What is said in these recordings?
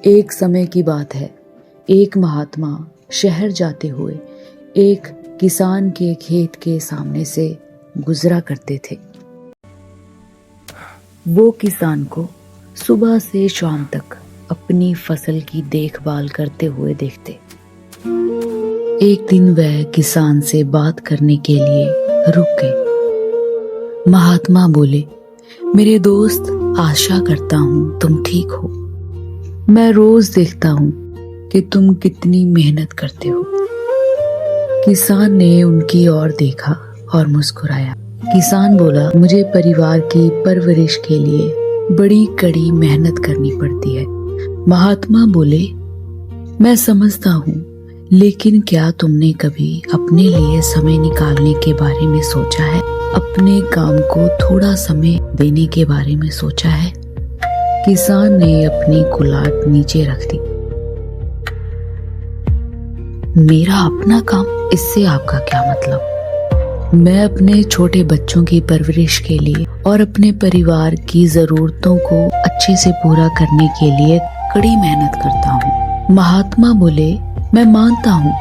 एक समय की बात है, एक महात्मा शहर जाते हुए एक किसान के खेत के सामने से गुजरा करते थे। वो किसान को सुबह से शाम तक अपनी फसल की देखभाल करते हुए देखते। एक दिन वह किसान से बात करने के लिए रुक गए। महात्मा बोले, मेरे दोस्त, आशा करता हूँ तुम ठीक हो। मैं रोज देखता हूँ कि तुम कितनी मेहनत करते हो। किसान ने उनकी ओर देखा और मुस्कुराया। किसान बोला, मुझे परिवार की परवरिश के लिए बड़ी कड़ी मेहनत करनी पड़ती है। महात्मा बोले, मैं समझता हूँ, लेकिन क्या तुमने कभी अपने लिए समय निकालने के बारे में सोचा है? अपने काम को थोड़ा समय देने के बारे में सोचा है? किसान ने अपनी कुल्हाड़ी नीचे रख दी। मेरा अपना काम, इससे आपका क्या मतलब? मैं अपने छोटे बच्चों की परवरिश के लिए और अपने परिवार की जरूरतों को अच्छे से पूरा करने के लिए कड़ी मेहनत करता हूँ। महात्मा बोले, मैं मानता हूँ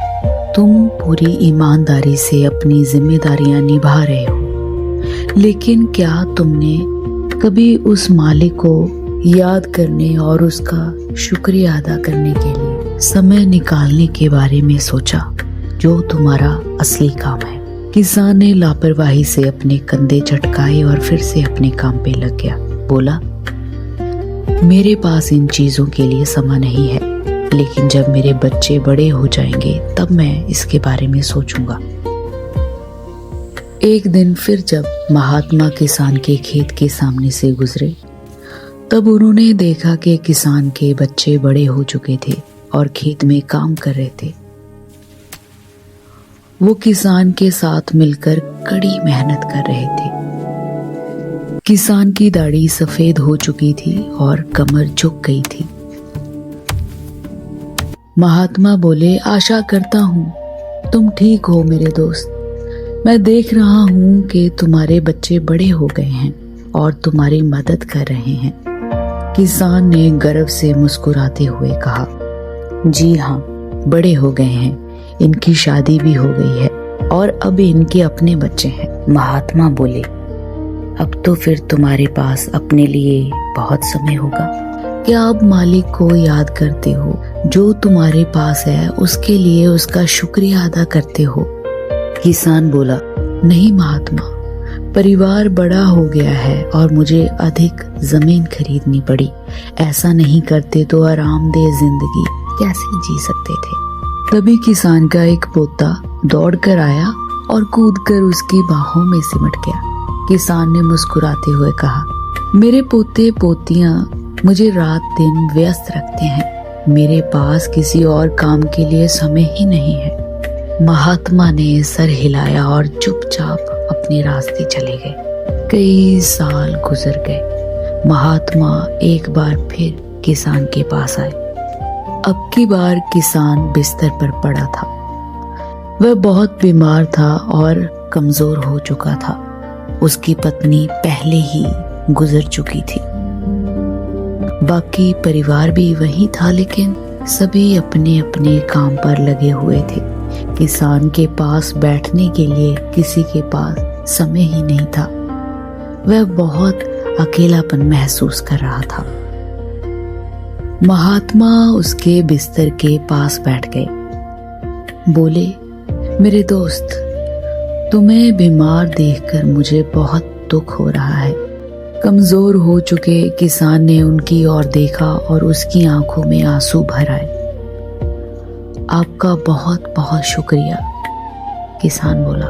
तुम पूरी ईमानदारी से अपनी जिम्मेदारियां निभा रहे हो, लेकिन क्या तुमने कभी उस मालिक को याद करने और उसका शुक्रिया अदा करने के लिए समय निकालने के बारे में सोचा, जो तुम्हारा असली काम है? किसान ने लापरवाही से अपने कंधे झटकाए और फिर से अपने काम पे लग गया। बोला, मेरे पास इन चीजों के लिए समय नहीं है, लेकिन जब मेरे बच्चे बड़े हो जाएंगे तब मैं इसके बारे में सोचूंगा। एक दिन फिर जब महात्मा किसान के खेत के सामने से गुजरे, तब उन्होंने देखा कि किसान के बच्चे बड़े हो चुके थे और खेत में काम कर रहे थे। वो किसान के साथ मिलकर कड़ी मेहनत कर रहे थे। किसान की दाढ़ी सफेद हो चुकी थी और कमर झुक गई थी। महात्मा बोले, आशा करता हूँ तुम ठीक हो मेरे दोस्त। मैं देख रहा हूँ कि तुम्हारे बच्चे बड़े हो गए हैं और तुम्हारी मदद कर रहे हैं। किसान ने गर्व से मुस्कुराते हुए कहा, जी हाँ, बड़े हो गए हैं। इनकी शादी भी हो गई है और अब इनके अपने बच्चे हैं। महात्मा बोले, अब तो फिर तुम्हारे पास अपने लिए बहुत समय होगा। क्या आप मालिक को याद करते हो? जो तुम्हारे पास है उसके लिए उसका शुक्रिया अदा करते हो? किसान बोला, नहीं महात्मा, परिवार बड़ा हो गया है और मुझे अधिक जमीन खरीदनी पड़ी। ऐसा नहीं करते तो आरामदेह जिंदगी कैसे जी सकते थे? तभी किसान का एक पोता दौड़कर आया और कूदकर उसकी बाहों में सिमट गया। किसान ने मुस्कुराते हुए कहा, मेरे पोते पोतियां मुझे रात दिन व्यस्त रखते हैं। मेरे पास किसी और काम के लिए समय ही नहीं है। महात्मा ने सर हिलाया और चुपचाप अपने रास्ते चले गए। कई साल गुजर गए। महात्मा एक बार फिर किसान के पास आए। अब की बार किसान बिस्तर पर पड़ा था। वह बहुत बीमार था और कमजोर हो चुका था। उसकी पत्नी पहले ही गुजर चुकी थी। बाकी परिवार भी वही था, लेकिन सभी अपने अपने काम पर लगे हुए थे। किसान के पास बैठने के लिए किसी के पास समय ही नहीं था। वह बहुत अकेलापन महसूस कर रहा था। महात्मा उसके बिस्तर के पास बैठ गए। बोले, मेरे दोस्त, तुम्हें बीमार देखकर मुझे बहुत दुख हो रहा है। कमजोर हो चुके किसान ने उनकी ओर देखा और उसकी आंखों में आंसू भर आए। आपका बहुत बहुत शुक्रिया, किसान बोला।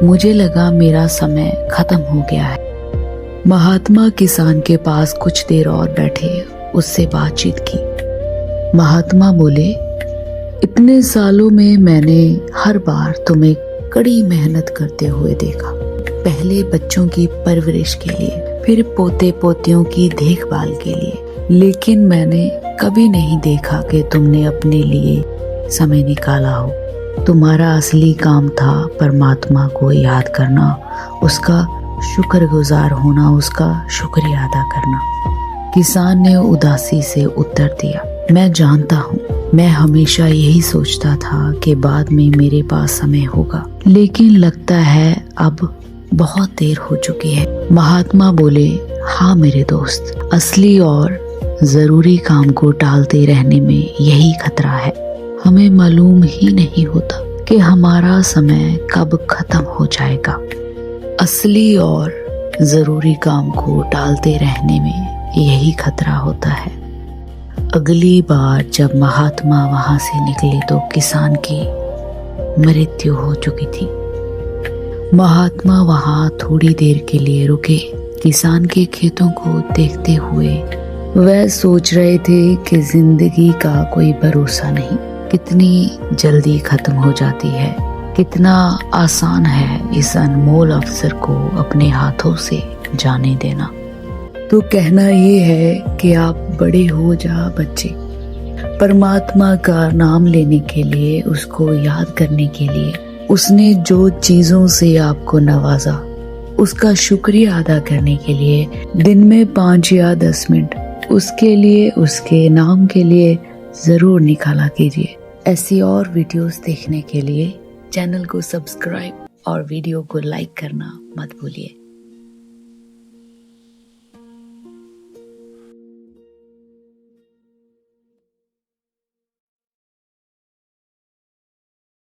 मुझे लगा मेरा समय खत्म हो गया है। महात्मा किसान के पास कुछ देर और बैठे, उससे बातचीत की। महात्मा बोले, इतने सालों में मैंने हर बार तुम्हें कड़ी मेहनत करते हुए देखा। पहले बच्चों की परवरिश के लिए, फिर पोते पोतियों की देखभाल के लिए, लेकिन मैंने कभी नहीं देखा कि तुमने अपने लिए समय निकाला हो। तुम्हारा असली काम था परमात्मा को याद करना, उसका शुक्रगुजार होना, उसका शुक्रिया अदा करना। किसान ने उदासी से उत्तर दिया, मैं जानता हूँ, मैं हमेशा यही सोचता था कि बाद में मेरे पास समय होगा, लेकिन लगता है अब बहुत देर हो चुकी है। महात्मा बोले, हाँ मेरे दोस्त, असली और जरूरी काम को टालते रहने में यही खतरा है। हमें मालूम ही नहीं होता कि हमारा समय कब खत्म हो जाएगा। असली और जरूरी काम को टालते रहने में यही खतरा होता है। अगली बार जब महात्मा वहां से निकले तो किसान की मृत्यु हो चुकी थी। महात्मा वहां थोड़ी देर के लिए रुके। किसान के खेतों को देखते हुए वह सोच रहे थे कि जिंदगी का कोई भरोसा नहीं, कितनी जल्दी खत्म हो जाती है, कितना आसान है इस अनमोल अवसर को अपने हाथों से जाने देना। तो कहना ये है कि आप बड़े हो जा बच्चे, परमात्मा का नाम लेने के लिए, उसको याद करने के लिए, उसने जो चीजों से आपको नवाजा उसका शुक्रिया अदा करने के लिए दिन में 5 या 10 मिनट उसके लिए, उसके नाम के लिए जरूर निकाला कीजिए। ऐसी और वीडियोस देखने के लिए चैनल को सब्सक्राइब और वीडियो को लाइक करना मत भूलिए।